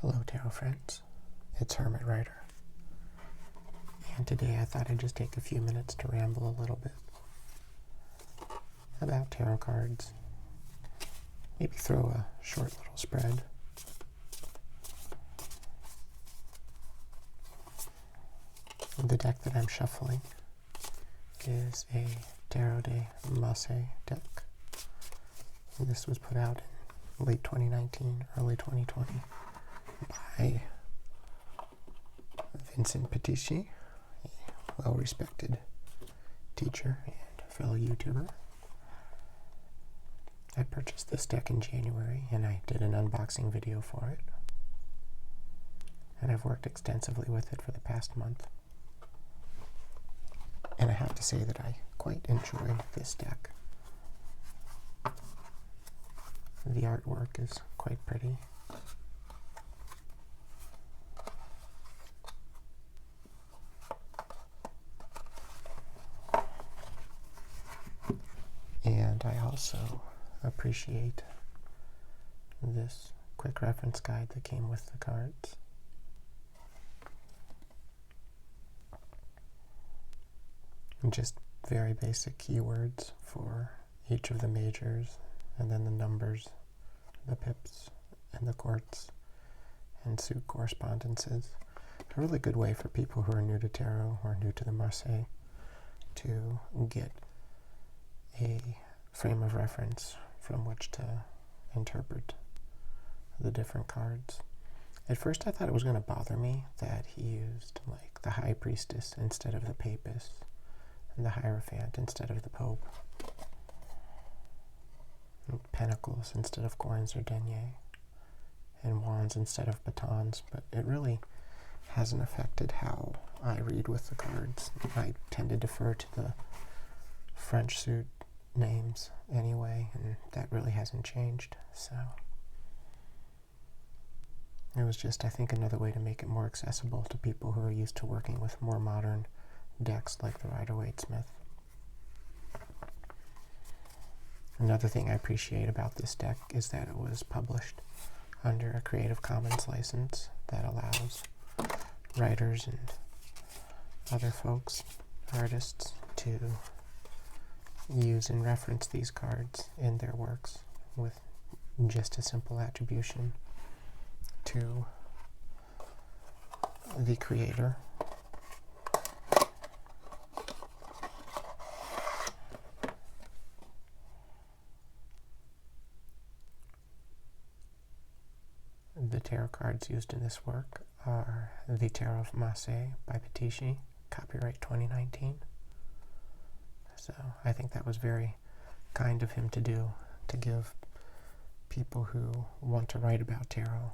Hello tarot friends, it's Hermit Writer, and today I thought I'd just take a few minutes to ramble a little bit about tarot cards, maybe throw a short little spread. The deck that I'm shuffling is a Tarot de Masse deck. This was put out in late 2019, early 2020 by Vincent Patici, a well-respected teacher and fellow YouTuber. I purchased this deck in January and I did an unboxing video for it. And I've worked extensively with it for the past month. And I have to say that I quite enjoy this deck. The artwork is quite pretty. And I also appreciate this quick reference guide that came with the cards. And just very basic keywords for each of the majors, and then the numbers, the pips, and the courts, and suit correspondences. A really good way for people who are new to tarot or new to the Marseille to get a frame of reference from which to interpret the different cards. At first I thought it was going to bother me that he used like the High Priestess instead of the Papist, and the Hierophant instead of the Pope, and Pentacles instead of coins or deniers, and Wands instead of batons, but it really hasn't affected how I read with the cards. I tend to defer to the French suit names anyway, and that really hasn't changed, so it was just, I think, another way to make it more accessible to people who are used to working with more modern decks like the Rider-Waite-Smith. Another thing I appreciate about this deck is that it was published under a Creative Commons license that allows writers and other folks, artists, to use and reference these cards in their works with just a simple attribution to the creator. The tarot cards used in this work are the Tarot of Marseille by Patici, copyright 2019. So I think that was very kind of him to do, to give people who want to write about tarot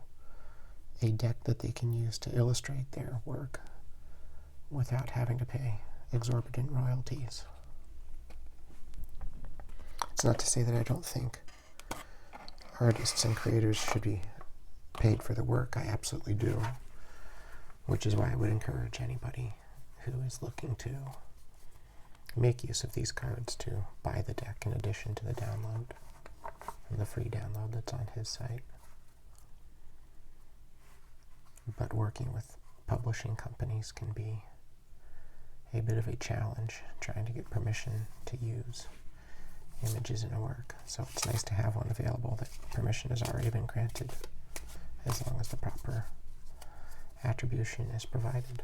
a deck that they can use to illustrate their work without having to pay exorbitant royalties. It's not to say that I don't think artists and creators should be paid for the work. I absolutely do, which is why I would encourage anybody who is looking to make use of these cards to buy the deck in addition to the download, the free download that's on his site. But working with publishing companies can be a bit of a challenge, trying to get permission to use images in a work. So it's nice to have one available that permission has already been granted, as long as the proper attribution is provided.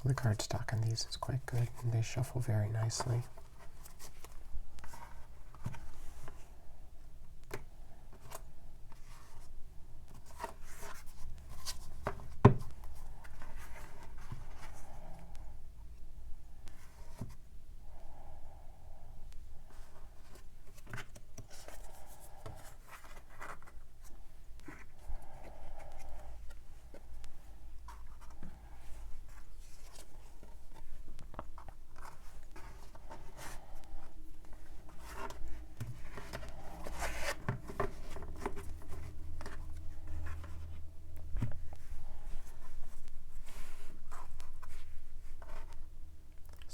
The cardstock on these is quite good, and they shuffle very nicely.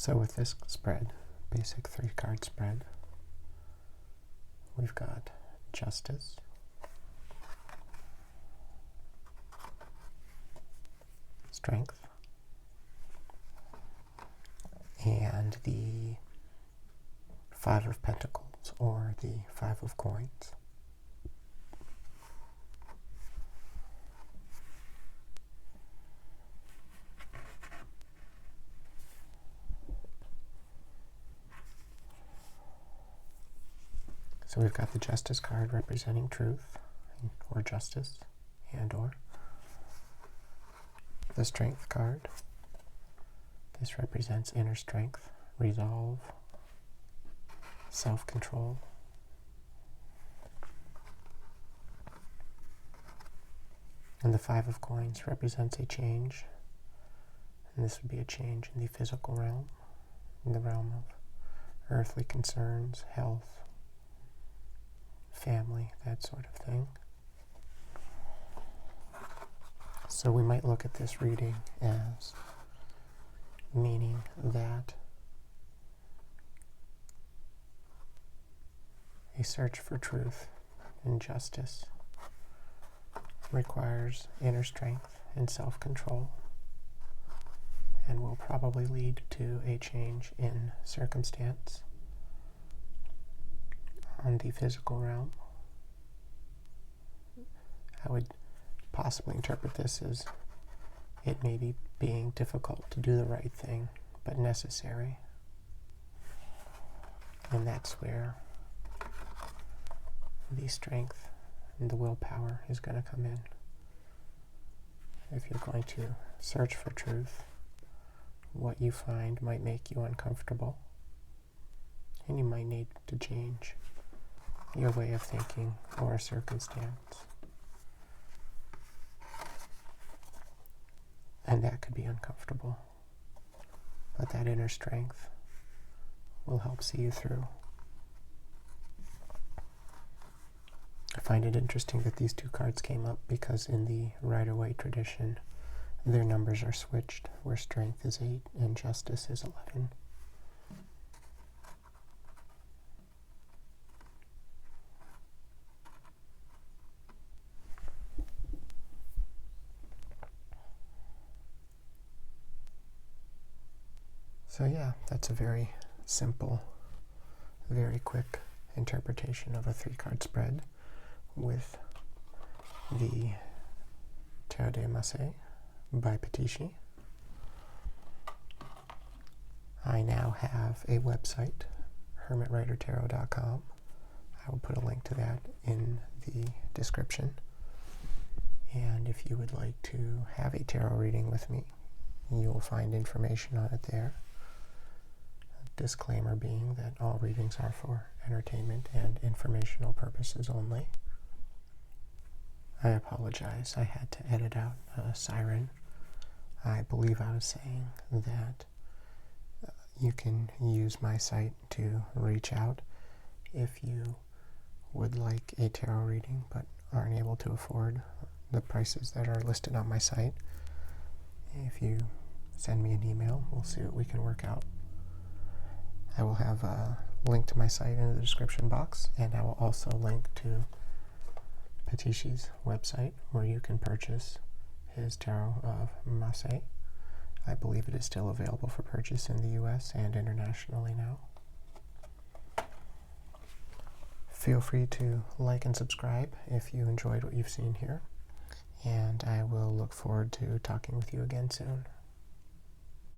So with this spread, basic 3-card spread, we've got Justice, Strength, and the 5 of Pentacles, or the 5 of Coins. So we've got the Justice card representing truth, or justice, and or. The Strength card. This represents inner strength, resolve, self-control. And the 5 of Coins represents a change, and this would be a change in the physical realm, in the realm of earthly concerns, health, family, that sort of thing. So we might look at this reading as meaning that a search for truth and justice requires inner strength and self-control, and will probably lead to a change in circumstance on the physical realm. I would possibly interpret this as it may be being difficult to do the right thing, but necessary. And that's where the strength and the willpower is going to come in. If you're going to search for truth, what you find might make you uncomfortable, and you might need to change your way of thinking or a circumstance. And that could be uncomfortable. But that inner strength will help see you through. I find it interesting that these 2 cards came up because in the Rider-Waite tradition, their numbers are switched, where strength is 8 and justice is 11. So yeah, that's a very simple, very quick interpretation of a 3-card spread with the Tarot de Masse by Patishi. I now have a website, hermitwritertarot.com. I will put a link to that in the description. And if you would like to have a tarot reading with me, you will find information on it there. Disclaimer being that all readings are for entertainment and informational purposes only. I apologize, I had to edit out a siren. I believe I was saying that you can use my site to reach out if you would like a tarot reading but aren't able to afford the prices that are listed on my site. If you send me an email, we'll see what we can work out. I will have a link to my site in the description box, and I will also link to Patishi's website where you can purchase his Tarot of Masse. I believe it is still available for purchase in the US and internationally now. Feel free to like and subscribe if you enjoyed what you've seen here, and I will look forward to talking with you again soon.